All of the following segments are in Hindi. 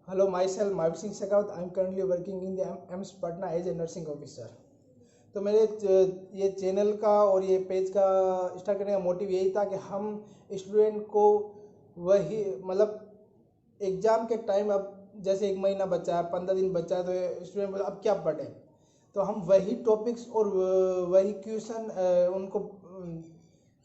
Hello, myself Mahir Singh Shekhawat. I am currently working in the AIIMS Patna as a nursing officer. तो मेरे ये चैनल का और ये पेज का स्टार्ट करने का मोटिव यही था कि हम स्टूडेंट को वही मतलब एग्ज़ाम के टाइम अब जैसे 1 महीना बचा है, 15 दिन बचा है, तो स्टूडेंट बोले अब क्या पढ़ें। तो हम वही टॉपिक्स और वही क्वेश्चन उनको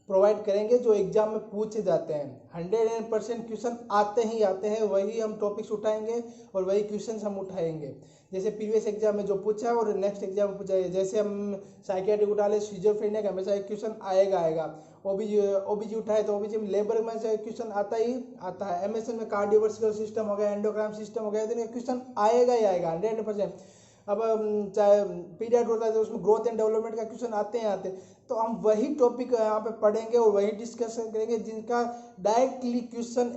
प्रोवाइड करेंगे जो एग्जाम में पूछे जाते हैं। 100% क्वेश्चन आते ही आते हैं, वही हम टॉपिक्स उठाएंगे और वही क्वेश्चन हम उठाएंगे। जैसे प्रीवियस एग्जाम में जो पूछा है और नेक्स्ट एग्जाम में पूछा है, जैसे हम साइकियाट्रिक उठा ले, सिजोफ्रेनिया का हमेशा एक क्वेश्चन आएगा। ओबीजी उठाए तो ओबीजी में लेबर में से क्वेश्चन आता ही आता है। एमएसएन में कार्डियोवास्कुलर सिस्टम हो गया, एंडोक्राइन सिस्टम हो गया, तो क्वेश्चन आएगा ही आएगा 100%। अब चाहे पीरियड होता है तो उसमें ग्रोथ एंड डेवलपमेंट का क्वेश्चन आते हैं आते। तो हम वही टॉपिक यहाँ पे पढ़ेंगे और वही डिस्कशन करेंगे जिनका डायरेक्टली क्वेश्चन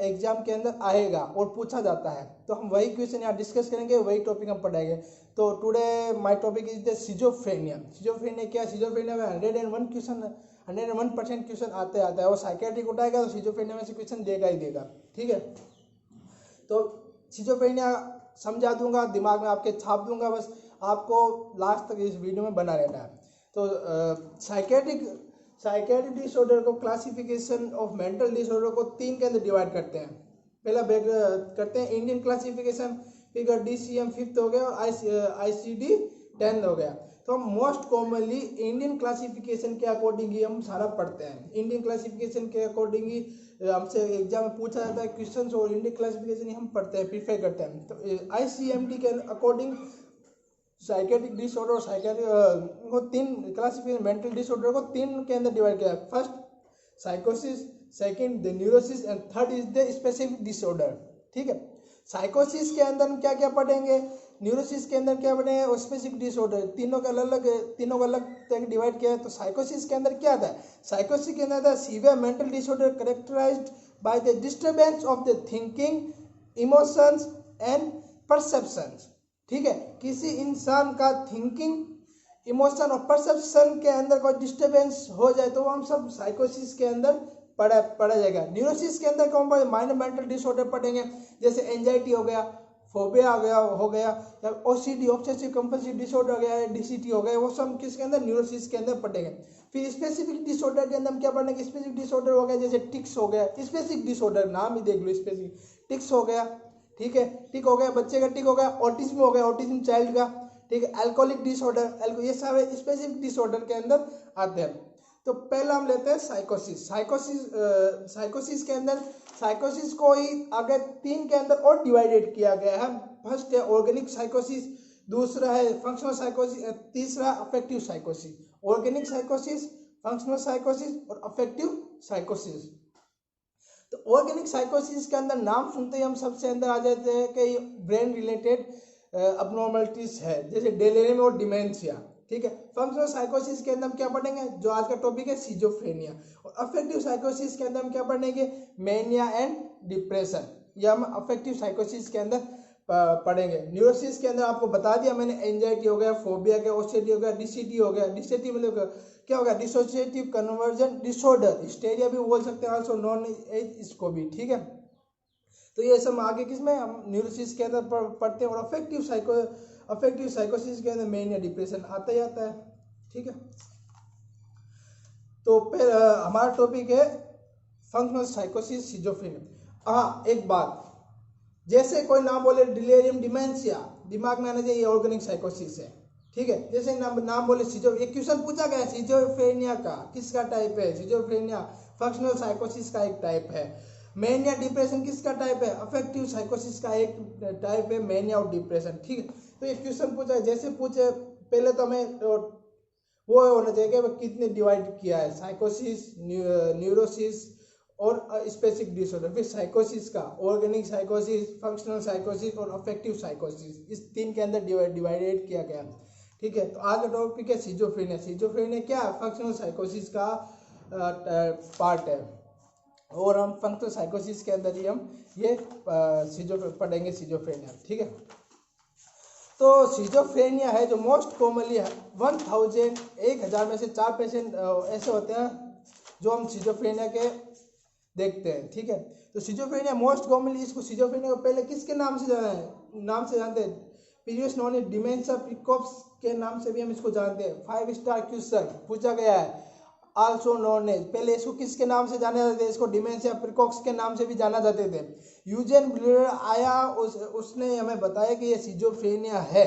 एग्जाम के अंदर आएगा और पूछा जाता है। तो हम वही क्वेश्चन यहाँ डिस्कस करेंगे, वही टॉपिक हम पढ़ेंगे। तो today my topic is the schizophrenia. Schizophrenia क्या? सिजोफ्रेनिया में 101% क्वेश्चन आते आता है। और साइकियाट्रिक उठाएगा तो सिजोफ्रेनिया में से क्वेश्चन देगा ही देगा। ठीक है, तो सिजोफ्रेनिया समझा दूंगा, दिमाग में आपके छाप दूंगा, बस आपको लास्ट तक इस वीडियो में बना रहना है। तो साइकेट्रिक डिसऑर्डर को, क्लासिफिकेशन ऑफ मेंटल डिसऑर्डर को 3 के अंदर डिवाइड करते हैं। पहला ब्रेक करते हैं इंडियन क्लासिफिकेशन, फिर DCM 5th हो गया और ICD 10th हो गया। तो हम मोस्ट कॉमनली इंडियन क्लासिफिकेशन के अकॉर्डिंग ही हम सारा पढ़ते हैं। इंडियन क्लासिफिकेशन के अकॉर्डिंग ही हमसे एग्जाम में पूछा जाता है क्वेश्चंस, और इंडियन क्लासिफिकेशन ही हम पढ़ते हैं, प्रीफर करते हैं। तो ICMD के अकॉर्डिंग साइकेट्रिक डिसऑर्डर और साइकेट्रिक को 3 क्लासिफिकेशन, मेंटल डिसऑर्डर को 3 के अंदर डिवाइड किया है। फर्स्ट साइकोसिस, second the neurosis and third is the specific disorder. ठीक है, साइकोसिस के अंदर हम क्या क्या पढ़ेंगे, न्यूरोसिस के अंदर क्या पढ़ेंगे और स्पेसिफिक डिसऑर्डर, तीनों का अलग तरह डिवाइड किया है। तो साइकोसिस के अंदर क्या आता है? साइकोसिस के अंदर severe mental disorder characterized by the disturbance of the thinking, emotions and perceptions. ठीक है, किसी इंसान का थिंकिंग, इमोशन और परसेप्शन के अंदर कोई डिस्टर्बेंस हो जाए तो हम सब साइकोसिस के अंदर पढ़ा जाएगा। न्यूरोसिस के अंदर कौन पढ़े? माइनर मेंटल डिसऑर्डर पढ़ेंगे, जैसे एंजाइटी हो गया, फोबिया हो गया, या OCD ऑब्सेसिव कंपल्सिव डिसऑर्डर हो गया, DCT हो गया, वो सब किसके अंदर? न्यूरोसिस के अंदर पढ़ेंगे। फिर स्पेसिफिक डिसऑर्डर के अंदर हम क्या पढ़ेंगे? स्पेसिफिक डिसऑर्डर हो गया जैसे टिक्स हो गया, स्पेसिफिक डिसऑर्डर नाम ही देख लो, स्पेसिफिक टिक्स हो गया। ठीक है, टिक हो गया बच्चे का, टिक हो गया। ऑटिज्म हो गया, ऑटिज्म चाइल्ड का। ठीक है, अल्कोहलिक डिसऑर्डर, ये सारे स्पेसिफिक डिसऑर्डर के अंदर आते हैं। तो पहला हम लेते हैं साइकोसिस। साइकोसिस के अंदर साइकोसिस को ही आगे 3 के अंदर और डिवाइडेड किया गया है। फर्स्ट है ऑर्गेनिक साइकोसिस, दूसरा है फंक्शनल साइकोसिस, तीसरा अफेक्टिव साइकोसिस। ऑर्गेनिक साइकोसिस, फंक्शनल साइकोसिस और अफेक्टिव साइकोसिस। तो ऑर्गेनिक साइकोसिस के अंदर नाम सुनते ही हम सबसे अंदर आ जाते हैं कि ब्रेन रिलेटेड अबनॉर्मलिटीज है, जैसे डेलिरियम और डिमेंशिया। ठीक है, फंक्शनल साइकोसिस के अंदर हम क्या पढ़ेंगे? जो आज का टॉपिक है, सिजोफ्रेनिया। और अफेक्टिव साइकोसिस के अंदर हम क्या पढ़ेंगे? Mania and depression. यह हम अफेक्टिव साइकोसिस के अंदर पढ़ेंगे। न्यूरोसिस के अंदर आपको बता दिया मैंने, एंजाइटी हो गया, फोबिया का, OCD हो गया, DCT हो गया। DCT मतलब क्या होगा? डिसोसिएटिव कन्वर्जन डिसऑर्डर, हिस्टेरिया भी बोल सकते हैं, आल्सो नॉन एज इसको भी। ठीक है, तो ये सब आगे किसमें हम न्यूरोसिस के अंदर पढ़ते हैं। और अफेक्टिव साइकोसिस के अंदर मेन या डिप्रेशन आता ही आता है। ठीक है, तो फिर हमारा टॉपिक है फंक्शनल साइकोसिस, सिजोफ्रेनिया। हाँ, एक बात, जैसे कोई नाम बोले डिलेरियम, डिमेंशिया, दिमाग में आना चाहिए ऑर्गेनिक साइकोसिस है। ठीक है, जैसे नाम बोले सिजो, एक क्वेश्चन पूछा गया सिजोफ्रेनिया का किसका टाइप है? सिजोफ्रेनिया फंक्शनल साइकोसिस का एक टाइप है। मैनिया डिप्रेशन किसका टाइप है? अफेक्टिव साइकोसिस का एक टाइप है, मैनिया और डिप्रेशन। ठीक है, तो ये क्वेश्चन पूछा है, जैसे पूछे पहले तो हमें वो होना चाहिए कि कितने डिवाइड किया है, साइकोसिस, न्यूरोसिस और स्पेसिफिक डिसऑर्डर। फिर साइकोसिस का ऑर्गेनिक साइकोसिस, फंक्शनल साइकोसिस और अफेक्टिव साइकोसिस, इस 3 के अंदर डिवाइडेड किया गया। ठीक है, तो आज का टॉपिक है सिजोफ्रेनिया। सिजोफ्रेनिया क्या है? फंक्शनल साइकोसिस का पार्ट है, और हम फंक्शनल साइकोसिस के अंदर ही हम ये पढ़ेंगे सिजोफ्रेनिया। ठीक है, तो सिजोफ्रेनिया है जो मोस्ट कॉमनली है 1000 में से 4 पेशेंट ऐसे होते हैं जो हम सिजोफ्रेनिया के देखते हैं, ठीक है। तो सिजोफ्रेनिया मोस्ट कॉमनली, इसको सिजोफ्रेनिया को पहले किसके नाम से जाना है, नाम से जानते हैं, प्रीवियस नॉन इज डिमेंशिया प्रिकोप्स के नाम से भी हम इसको जानते हैं। 5 स्टार क्वेश्चन पूछा गया है, आल्सो नोन एज, पहले इसको किसके नाम से जाने जाते थे, इसको डिमेंशिया प्रिकोप्स के नाम से भी जाना जाते थे। यूजेन ब्लूअर आया, उसने हमें बताया कि ये सिजोफ्रेनिया है,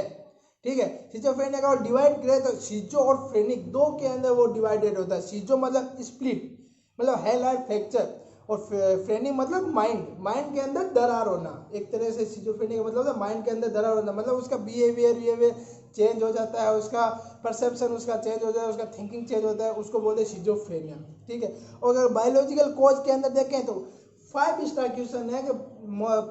ठीक है। सिजोफ्रेनिया का डिवाइड करें तो सिजो और फ्रेनिक दो के अंदर वो डिवाइडेड होता है। सिजो मतलब स्प्लिट, मतलब हेल और फ्रैक्चर, और फ्रेनिक मतलब माइंड के अंदर दरार होना। एक तरह से सिजोफ्रेनिया का मतलब माइंड के अंदर दरार होना, मतलब उसका बिहेवियर चेंज हो जाता है, उसका परसेप्शन उसका चेंज हो जाता है, उसका थिंकिंग चेंज होता है, उसको बोलते हैं सिजोफ्रेनिया, ठीक है। और अगर बायोलॉजिकल कॉज के अंदर देखें तो 5 स्टार क्वेश्चन है कि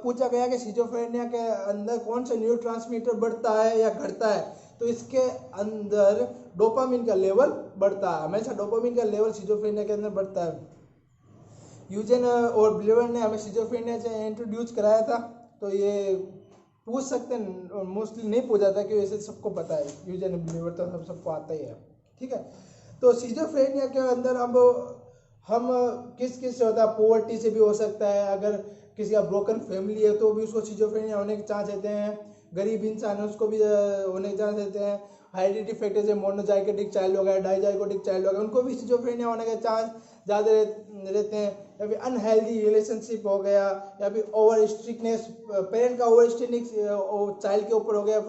पूछा गया कि सिजोफ्रेनिया के अंदर कौन सा न्यूरोट्रांसमीटर बढ़ता है या घटता है, तो इसके अंदर डोपामिन का लेवल बढ़ता है, हमेशा डोपामिन का लेवल सिजोफ्रेनिया के अंदर बढ़ता है। यूजेन और ब्लूअर ने हमें सिजोफ्रेनिया से इंट्रोड्यूस कराया था, तो ये पूछ सकते हैं, मोस्टली नहीं पूछा था क्योंकि वैसे सबको पता है, यूजेन ब्लूअर तो सबको आता ही है, ठीक है। तो सिजोफ्रेनिया के अंदर अब हम किस से होता है, पोवर्टी से भी हो सकता है, अगर किसी का ब्रोकन फैमिली है तो भी उसको सिजोफ्रेनिया होने के चांस रहते हैं, गरीब इंसान है उसको भी होने के चांस रहते हैं, हेरिडिटी फैक्टर से मोनोजाइगोटिक चाइल्ड हो गया, डाइजाइगोटिक चाइल्ड हो गया, उनको भी सिजोफ्रेनिया होने के चांस ज़्यादा रहते हैं। या फिर अनहेल्दी रिलेशनशिप हो गया, या फिर ओवर स्ट्रिक्टनेस, पेरेंट का ओवर स्ट्रिक्टनेस चाइल्ड के ऊपर हो गया,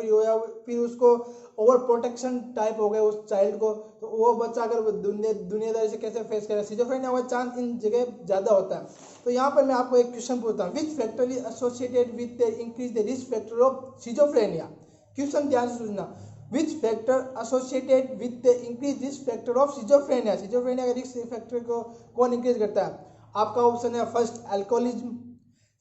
फिर उसको ओवर प्रोटेक्शन टाइप हो गया उस चाइल्ड को, तो वो बच्चा अगर दुनियादारी से कैसे फेस करे, सिजोफ्रेनिया का चांस इन जगह ज़्यादा होता है। तो यहाँ पर मैं आपको एक क्वेश्चन पूछता हूँ, which factor is associated with the increase the risk factor of schizophrenia. Question ध्यान से सुनना, which factor associated with the increase risk factor of schizophrenia, schizophrenia के रिस्क फैक्टर को कौन इंक्रीज करता है। आपका ऑप्शन है फर्स्ट अल्कोहलिज्म,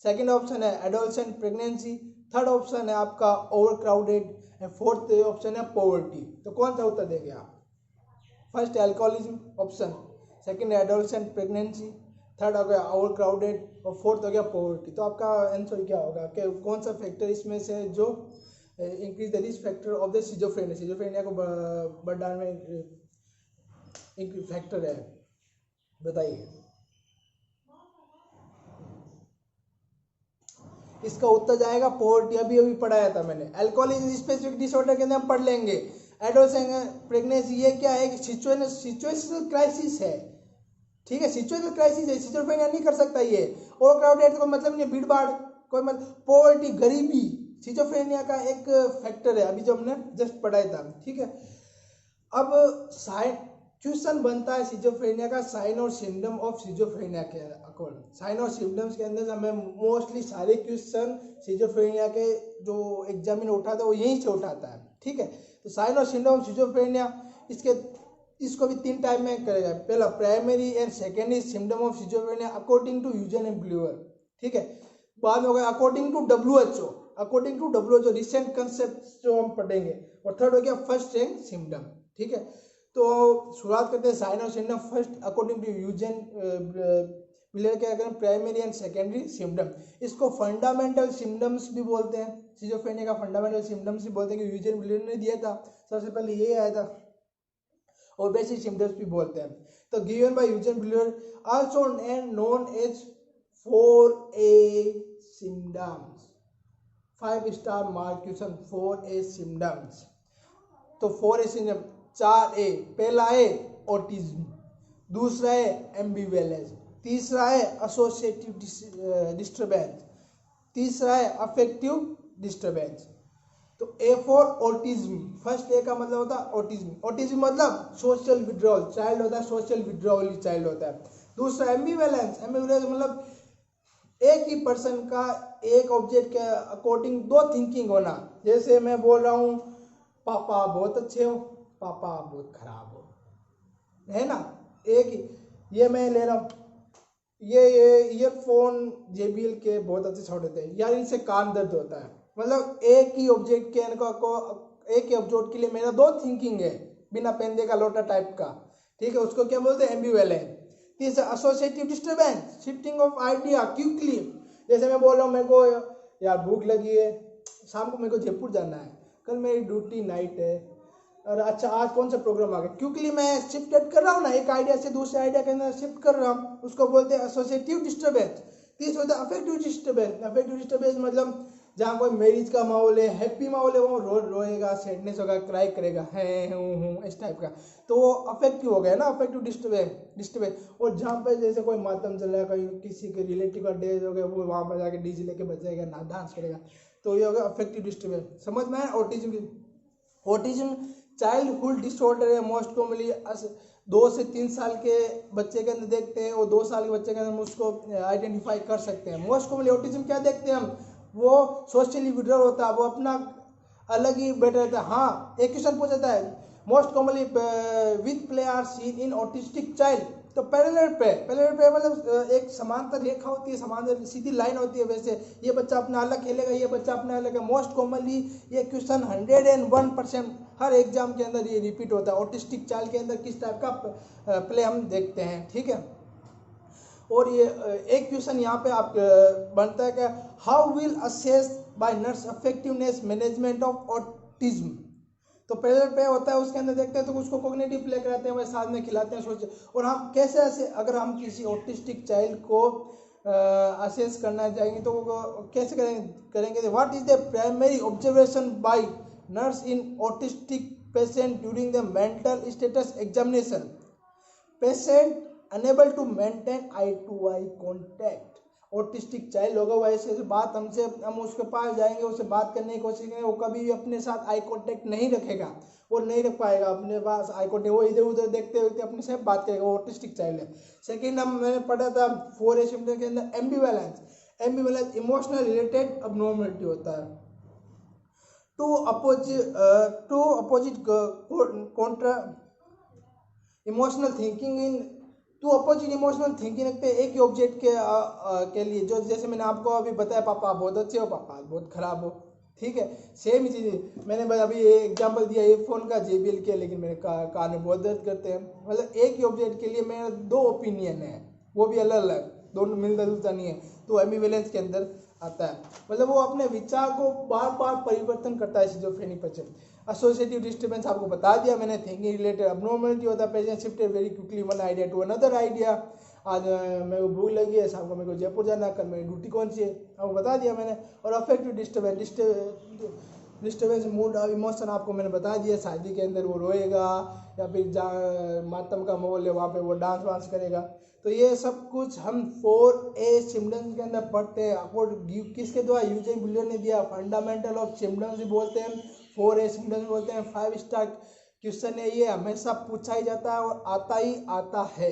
सेकंड ऑप्शन है एडोलसेंट प्रेगनेंसी, थर्ड ऑप्शन है आपका over crowded, and fourth option है पॉवर्टी। तो कौन सा उत्तर देंगे आप, first alcoholism option, second adolescent pregnancy, third हो गया ओवर क्राउडेड और फोर्थ हो गया पॉवर्टी। तो आपका आंसर क्या होगा कि कौन सा फैक्टर इसमें से जो increase the risk factor of the schizophrenia, schizophrenia को बढ़ाने में एक फैक्टर है, बताइए। इसका उत्तर जाएगा पॉवर्टी, अभी पढ़ाया था मैंने। अल्कोहलिज्म स्पेसिफिक डिसऑर्डर के अंदर हम पढ़ लेंगे। एडोलसेंट प्रेगनेंसी ये क्या है, सिचुएशनल क्राइसिस है, ठीक है, सिचुएशनल क्राइसिस है, सिजोफ्रेनिया नहीं कर सकता ये। ओवर क्राउडेड कोई मतलब नहीं, भीड़ भाड़ कोई मतलब, पॉवर्टी गरीबी सिजोफ्रेनिया का एक फैक्टर है, अभी जो हमने जस्ट पढ़ाया था, ठीक है। अब साइन क्वेश्चन बनता है सिजोफ्रेनिया का, साइन और सिम्टम ऑफ सिजोफ्रेनिया के अकॉर्डिंग, साइन और सिम्टम्स के अंदर हमें मोस्टली सारे क्वेश्चन सिजोफ्रेनिया के जो एग्जामिनर उठाता है वो यहीं से उठाता है, ठीक है। तो साइन और सिम्टम ऑफ सिजोफ्रेनिया, इसको भी 3 टाइप में करेगा, पहला primary and secondary symptom of schizophrenia according to Eugen and Bleuler, ठीक है। बाद में होगा according to WHO, according to WHO recent concept जो हम पढ़ेंगे, और थर्ड हो गया फर्स्ट रैंक सिम्टम, ठीक है। तो शुरुआत करते हैं साइन और symptom. First according to Eugen Bleuler के अगर प्राइमरी एंड सेकेंडरी सिम्टम, इसको फंडामेंटल सिम्टम्स भी बोलते हैं, सिजोफ्रेनिया का फंडामेंटल सिम्टम्स भी बोलते हैं कि यूजेन ब्लूअर ने दिया था, सबसे पहले ये आया था, और बेसिक सिम्टम्स भी बोलते हैं। तो given by Eugen Bleuler, also known as 4A symptoms, 5 star mark question, 4A symptoms. तो 4A सिम्टम, 4A, पहला है ऑटिज्म, दूसरा है एम्बिवेलेंस, तीसरा है एसोसिएटिव डिस्टर्बेंस, तीसरा है अफेक्टिव डिस्टर्बेंस। तो A for autism, first A का मतलब होता है ऑटिज्म, ऑटिज्म मतलब सोशल विड्रॉल चाइल्ड होता है, सोशल विड्रॉल चाइल्ड होता है। दूसरा एम्बिवेलेंस, एम्बिवेलेंस मतलब एक ही पर्सन का एक ऑब्जेक्ट के अकॉर्डिंग 2 थिंकिंग होना, जैसे मैं बोल रहा हूँ पापा बहुत अच्छे हो, पापा बहुत खराब हो, है ना, एक ही। ये मैं ले रहा हूँ, ये ईयरफोन JBL के बहुत अच्छे साउंड होते हैं, यार इनसे कान दर्द होता है, मतलब एक ही ऑब्जेक्ट के एक ही ऑब्जेक्ट के लिए मेरा 2 थिंकिंग है, बिना पेन का लोटा टाइप का, ठीक है, उसको क्या बोलते हैं एम्बिवेलेंट। तीसरा associative disturbance, shifting of idea quickly, जैसे मैं बोल रहा हूँ मेरे को यार भूख लगी है, शाम को मेरे को जयपुर जाना है, कल मेरी ड्यूटी नाइट है, और अच्छा आज कौन सा प्रोग्राम आ गया, क्योंकि मैं शिफ्ट कर रहा हूँ ना, एक आइडिया से दूसरे आइडिया के अंदर शिफ्ट कर रहा हूँ, उसको बोलते हैं एसोसिएटिव डिस्टर्बेंस। तीस होता है अफेक्टिव डिस्टर्बेंस। अफेक्टिव डिस्टर्बेंस मतलब जहाँ कोई मैरिज का माहौल है, हैप्पी माहौल है, वो रोएगा, सैडनेस होगा, क्राई करेगा, है हूँ इस टाइप का, तो वो अफेक्टिव हो गया ना, अफेक्टिव डिस्टर्बेंस। और जहाँ पे जैसे कोई मातम चल रहा है, कोई किसी के रिलेटिव का डेथ हो गया, वो वहाँ पर जाके डीजे लेके बजाएगा, ना डांस करेगा, तो ये होगा अफेक्टिव डिस्टर्बेंस। समझ में आया। ऑटिज्म चाइल्डहुड डिसऑर्डर है, मोस्ट कॉमनली 2 से 3 साल के बच्चे के अंदर देखते हैं, और 2 साल के बच्चे के अंदर हम उसको आइडेंटिफाई कर सकते हैं। मोस्ट कॉमनली ऑटिज्म क्या देखते हैं हम, वो सोशली विड्रॉल होता है, वो अपना अलग ही बैठा रहता है। हाँ, एक क्वेश्चन पूछा जाता है, most commonly which play are seen in autistic child, तो पैरेलल पे मतलब एक समांतर रेखा होती है, समांतर सीधी लाइन होती है, वैसे ये बच्चा अपना अलग खेलेगा, ये बच्चा अपना अलग है। मोस्ट कॉमनली ये क्वेश्चन 101% हर एग्जाम के अंदर ये रिपीट होता है, ऑटिस्टिक चाइल्ड के अंदर किस टाइप का प्ले हम देखते हैं, ठीक है। और ये एक क्वेश्चन यहाँ पे आप बनता है कि how will assess by nurse effectiveness management of autism, तो पहले पे होता है, उसके अंदर देखते हैं तो उसको कोग्निटिव प्ले कराते हैं, वह साथ में खिलाते हैं, सोचते, और हम कैसे ऐसे अगर हम किसी ऑटिस्टिक चाइल्ड को असेस करना चाहेंगे तो कैसे करेंगे what is the primary observation by nurse in autistic patient during the mental status examination, patient unable to maintain eye to eye contact. Autistic child होगा वो ऐसे बात हमसे, हम उसके पास जाएंगे, उससे बात करने की कोशिश करेंगे, वो कभी भी अपने साथ आई कांटेक्ट नहीं रखेगा, वो नहीं रख पाएगा अपने पास आई कांटेक्ट, वो इधर उधर देखते हुए अपने से बात करेगा, वो ऑटिस्टिक चाइल्ड है। सेकंड मैंने पढ़ा था 4A सिम्टम के अंदर एम्बिवैलेंस इमोशनल रिलेटेड अबनॉर्मलिटी होता है। Two opposite contra emotional thinking in two opposite emotional thinking रखते हैं एक ही ऑब्जेक्ट के लिए, जो जैसे मैंने आपको अभी बताया, पापा बहुत अच्छे हो, पापा बहुत खराब हो, ठीक है, सेम ही चीज़ मैंने अभी एग्जांपल दिया ये फ़ोन का JBL के, लेकिन मेरे कान में बहुत दर्द करते हैं, मतलब एक ही ऑब्जेक्ट के लिए मेरा 2 ओपिनियन है, वो भी अलग अलग, दोनों मिलता जुलता नहीं है, तो एम्बिवैलेंस के अंदर आता है, मतलब वो अपने विचार को बार बार परिवर्तन करता है, सिजोफ्रेनिक पर्सन। एसोसिएटिव डिस्टर्बेंस आपको बता दिया मैंने, थिंकिंग रिलेटेड अबनॉर्मलिटी होता है, patient shifted very quickly one idea to another idea, आज मेरे को भूख लगी है, शाम को मेरे को जयपुर जाना है, कल मेरी ड्यूटी कौन सी है, आपको बता दिया मैंने। और अफेक्टिव डिस्टर्बेंस मूड और इमोशन आपको मैंने बता दिया, शादी के अंदर वो रोएगा, या फिर जहाँ मातम का माहौल है वहाँ पे वो डांस वांस करेगा। तो ये सब कुछ हम 4A सिम्टम्स के अंदर पढ़ते हैं, आपको किसके द्वारा यूजे बुलियर ने दिया, फंडामेंटल ऑफ सिम्टम्स बोलते हैं, 4A सिम्टम्स बोलते हैं, 5 स्टार क्वेश्चन है, ये हमेशा पूछा ही जाता है और आता ही आता है।